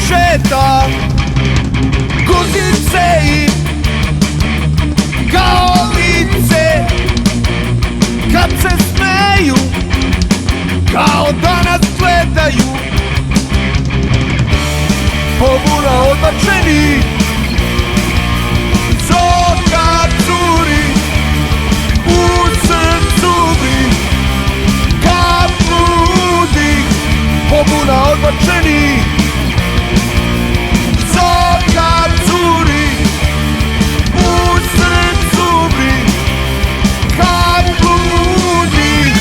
šeta, guzice im kao lice, kad se smeju kao da nas gledaju. Pobuna odbačeni, zoka curi, u srcu bi kap ludih. Pobuna odbačeni, zoka curi, u srcu bi kap ludih.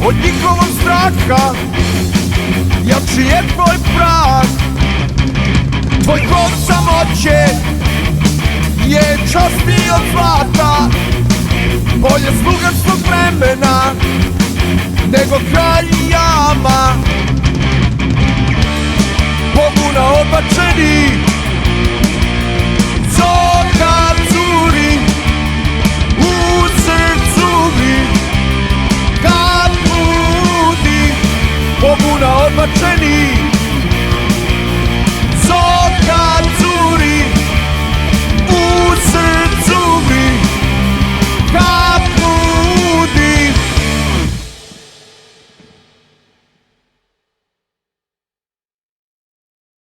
Od njihovog straha jači je tvoj prah. Tvoj kod samoće je časniji od zlata, bolje sluga svog vremena nego kralj jama. Pobuna odbačeni, zoka curi, u srcu bi kap ludih. Pobuna odbačeni,